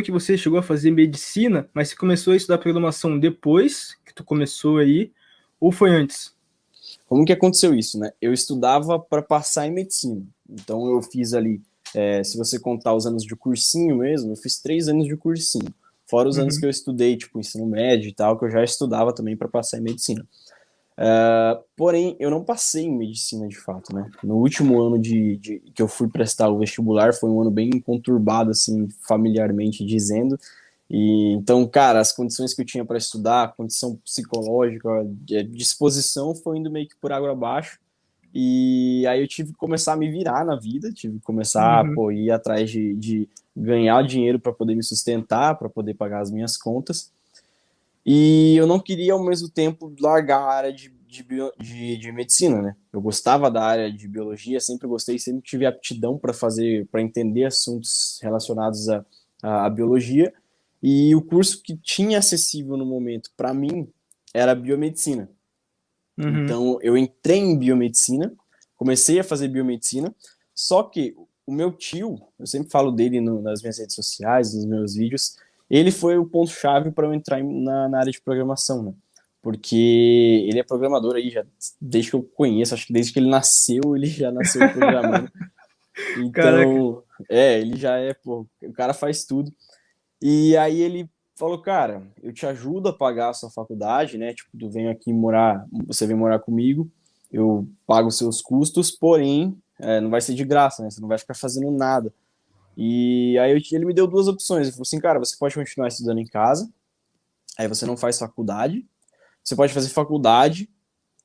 que você chegou a fazer medicina, mas você começou a estudar programação depois que tu começou aí, ou foi antes? Como que aconteceu isso, né? Eu estudava para passar em medicina. Então eu fiz ali, se você contar os anos de cursinho mesmo, eu fiz 3 anos de cursinho. Fora os anos que Uhum. eu estudei, tipo, ensino médio e tal, que eu já estudava também para passar em medicina. Porém, eu não passei em medicina de fato, né? No último ano que eu fui prestar o vestibular, foi um ano bem conturbado, assim, familiarmente dizendo. E então, cara, as condições que eu tinha para estudar, a condição psicológica, a disposição foi indo meio que por água abaixo. E aí eu tive que começar a me virar na vida, tive que começar, Uhum. pô, ir atrás de ganhar dinheiro para poder me sustentar, para poder pagar as minhas contas. E eu não queria, ao mesmo tempo, largar a área de medicina, né? Eu gostava da área de biologia, sempre gostei, sempre tive aptidão para fazer, para entender assuntos relacionados à biologia. E o curso que tinha acessível no momento para mim era biomedicina. Uhum. Então eu entrei em biomedicina, comecei a fazer biomedicina, só que o meu tio, eu sempre falo dele nas minhas redes sociais, nos meus vídeos, ele foi o ponto-chave para eu entrar na área de programação, né? Porque ele é programador aí já desde que eu conheço, acho que desde que ele nasceu, ele já nasceu programando. Caraca. Então, ele já é, pô, o cara faz tudo. E aí ele falou, cara, eu te ajudo a pagar a sua faculdade, né? Tipo, tu vem aqui morar, você vem morar comigo, eu pago os seus custos, porém, não vai ser de graça, né? Você não vai ficar fazendo nada. E aí ele me deu duas opções. Ele falou assim, cara, você pode continuar estudando em casa, aí você não faz faculdade. Você pode fazer faculdade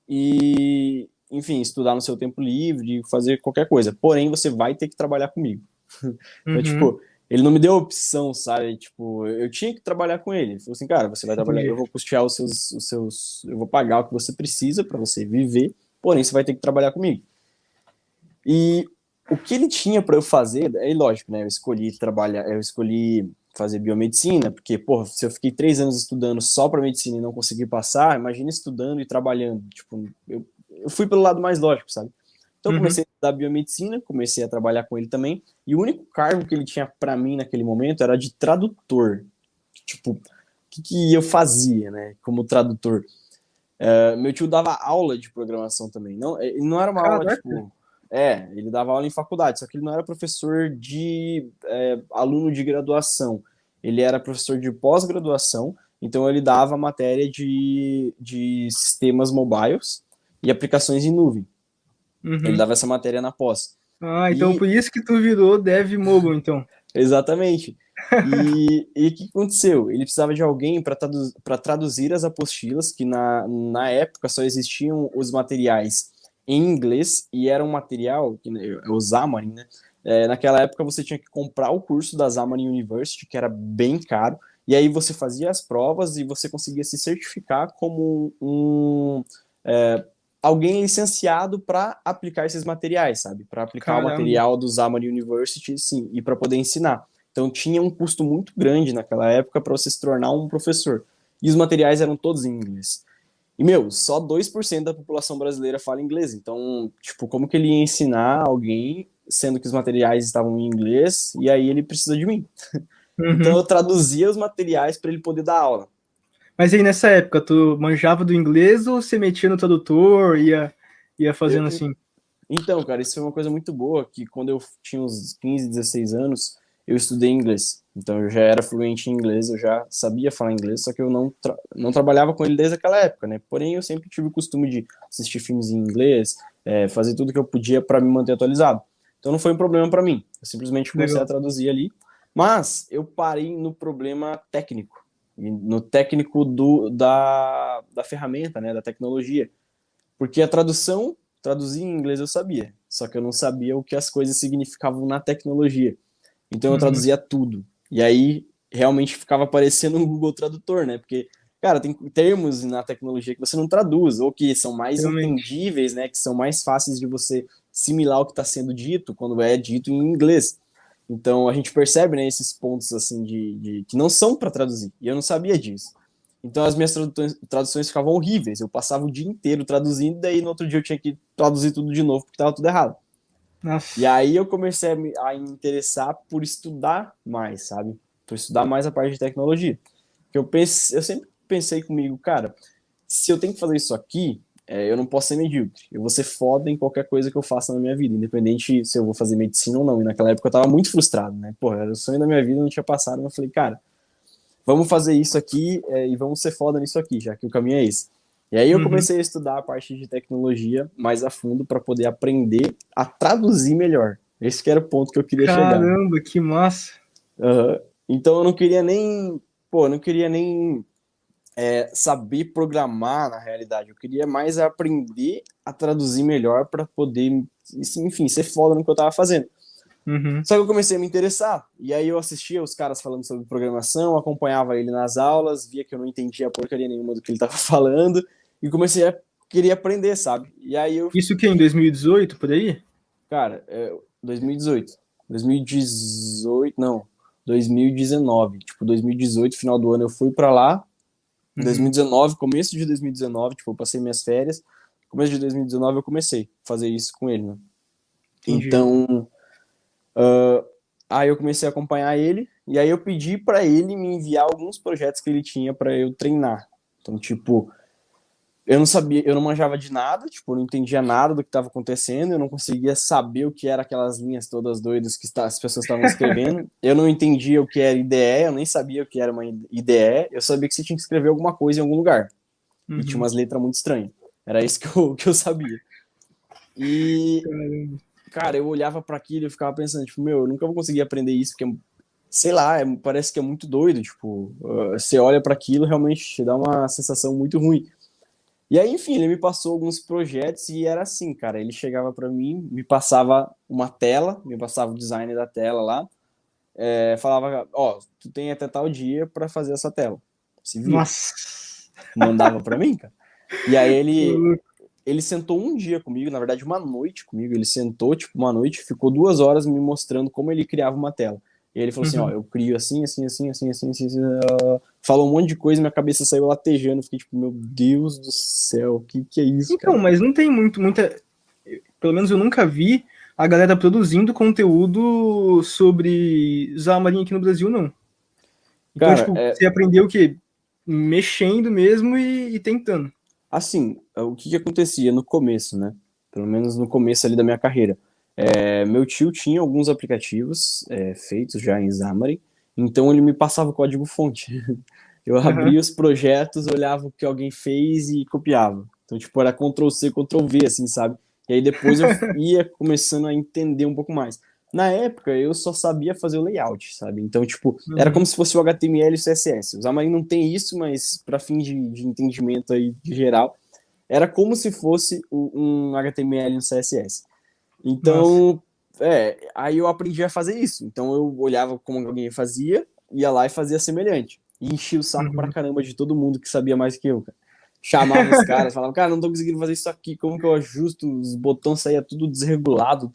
e, enfim, estudar no seu tempo livre, fazer qualquer coisa. Porém, você vai ter que trabalhar comigo. Então, Uhum. tipo, ele não me deu opção, sabe? Tipo, eu tinha que trabalhar com ele. Ele falou assim, cara, você vai trabalhar, Entendi. eu vou custear eu vou pagar o que você precisa para você viver, porém você vai ter que trabalhar comigo. E o que ele tinha para eu fazer, é lógico, né? Eu escolhi fazer biomedicina, porque, porra, se eu fiquei 3 anos estudando só para medicina e não consegui passar, imagina estudando e trabalhando. Tipo, eu fui pelo lado mais lógico, sabe? Então eu Uhum. comecei a estudar biomedicina, comecei a trabalhar com ele também, e o único cargo que ele tinha para mim naquele momento era de tradutor. Tipo, o que eu fazia, né, como tradutor? Meu tio dava aula de programação também. Não, ele não era uma aula, Caraca. tipo... ele dava aula em faculdade, só que ele não era professor de aluno de graduação. Ele era professor de pós-graduação, então ele dava matéria de sistemas mobiles e aplicações em nuvem. Ele Uhum. dava essa matéria na pós. Ah, então E, por isso que tu virou dev mobile, então. exatamente. E o que aconteceu? Ele precisava de alguém para traduzir as apostilas, que na época só existiam os materiais em inglês, e era um material, o Xamarin, né? Naquela época você tinha que comprar o curso da Xamarin University, que era bem caro, e aí você fazia as provas e você conseguia se certificar como é, alguém licenciado para aplicar esses materiais, sabe? Para aplicar o Caramba. material do Xamarin University, sim, e para poder ensinar. Então tinha um custo muito grande naquela época para você se tornar um professor. E os materiais eram todos em inglês. E, meu, só 2% da população brasileira fala inglês. Então, tipo, como que ele ia ensinar alguém, sendo que os materiais estavam em inglês, e aí ele precisa de mim? Então Uhum. eu traduzia os materiais para ele poder dar aula. Mas aí nessa época, tu manjava do inglês ou você metia no tradutor, ia fazendo Eu, assim? Então, cara, isso foi uma coisa muito boa, que quando eu tinha uns 15, 16 anos, eu estudei inglês. Então eu já era fluente em inglês, eu já sabia falar inglês, só que eu não trabalhava com ele desde aquela época, né? Porém, eu sempre tive o costume de assistir filmes em inglês, fazer tudo que eu podia para me manter atualizado. Então não foi um problema para mim. Eu simplesmente comecei a Legal. traduzir ali, mas eu parei no problema técnico, no técnico da ferramenta, né, da tecnologia. Porque a traduzir em inglês eu sabia, só que eu não sabia o que as coisas significavam na tecnologia. Então eu Uhum. traduzia tudo. E aí realmente ficava parecendo um Google Tradutor, né? Porque, cara, tem termos na tecnologia que você não traduz, ou que são mais Realmente. entendíveis, né? Que são mais fáceis de você assimilar o que está sendo dito quando é dito em inglês. Então a gente percebe, né, esses pontos assim que não são para traduzir. E eu não sabia disso. Então as minhas traduções ficavam horríveis. Eu passava o dia inteiro traduzindo, daí no outro dia eu tinha que traduzir tudo de novo porque estava tudo errado. E Nossa. aí eu comecei a me interessar por estudar mais, sabe? estudar mais a parte de tecnologia. Porque eu sempre pensei comigo, cara, se eu tenho que fazer isso aqui, eu não posso ser medíocre. Eu vou ser foda em qualquer coisa que eu faça na minha vida, independente se eu vou fazer medicina ou não. E naquela época eu tava muito frustrado, né? Porra, era o sonho da minha vida, não tinha passado. Eu falei, cara, vamos fazer isso aqui e vamos ser foda nisso aqui, já que o caminho é esse. E aí eu Uhum. comecei a estudar a parte de tecnologia mais a fundo para poder aprender a traduzir melhor. Esse que era o ponto que eu queria chegar. Caramba, que massa. Uhum. Então eu não queria nem, pô, eu não queria nem saber programar na realidade. Eu queria mais aprender a traduzir melhor para poder, enfim, ser foda no que eu tava fazendo. Uhum. Só que eu comecei a me interessar. E aí eu assistia os caras falando sobre programação, acompanhava ele nas aulas, via que eu não entendia porcaria nenhuma do que ele tava falando e comecei a querer aprender, sabe? E aí eu, Isso que é em 2018, por aí? cara, 2018. 2018, não, 2019. Tipo, 2018, final do ano, eu fui pra lá. Em Uhum. 2019, começo de 2019, tipo, eu passei minhas férias. Começo de 2019 eu comecei a fazer isso com ele, né? Entendi. Então, aí eu comecei a acompanhar ele, e aí eu pedi pra ele me enviar alguns projetos que ele tinha pra eu treinar. Então, tipo, eu não sabia, eu não manjava de nada, tipo, eu não entendia nada do que estava acontecendo, eu não conseguia saber o que era aquelas linhas todas doidas que as pessoas estavam escrevendo, eu não entendia o que era IDE, eu nem sabia o que era uma IDE, eu sabia que você tinha que escrever alguma coisa em algum lugar, e tinha Uhum. umas letras muito estranhas, era isso que eu sabia. E, Caramba. cara, eu olhava para aquilo e eu ficava pensando, tipo, meu, eu nunca vou conseguir aprender isso, porque, sei lá, parece que é muito doido, tipo, você olha para aquilo, realmente te dá uma sensação muito ruim. E aí, enfim, ele me passou alguns projetos e era assim, cara. Ele chegava para mim, me passava uma tela, me passava o design da tela lá, falava, ó, tu tem até tal dia para fazer essa tela. Se vira. Nossa. Mandava para mim, cara. E aí Que louco. ele sentou um dia comigo, na verdade uma noite comigo. Ele sentou, tipo, uma noite, ficou 2 horas me mostrando como ele criava uma tela. E ele falou assim, ó, Uhum. eu crio assim, assim, assim, assim, assim, assim, assim. Falou um monte de coisa, minha cabeça saiu latejando. Fiquei tipo, meu Deus do céu, o que é isso, Então, cara? mas não tem muita. Pelo menos eu nunca vi a galera produzindo conteúdo sobre Xamarin aqui no Brasil, não. Então, Cara, tipo, você aprendeu o quê? Mexendo mesmo e tentando. assim, o que acontecia no começo, né? Pelo menos no começo ali da minha carreira. Meu tio tinha alguns aplicativos feitos já em Xamarin, então ele me passava o código-fonte. Eu Aham. abria os projetos, olhava o que alguém fez e copiava. Então, tipo, era Ctrl+C, Ctrl+V, assim, sabe? E aí depois eu ia começando a entender um pouco mais. Na época, eu só sabia fazer o layout, sabe? Então, tipo, era como Uhum. se fosse o HTML e o CSS. O Xamarin não tem isso, mas para fim de entendimento aí de geral, era como se fosse um HTML e um CSS. Nossa. Então, aí eu aprendi a fazer isso. Então eu olhava como alguém fazia, ia lá e fazia semelhante. E enchia o saco pra Uhum. caramba de todo mundo que sabia mais que eu, cara. Chamava os caras, falava, cara, não tô conseguindo fazer isso aqui, como que eu ajusto? Os botões saía tudo desregulado,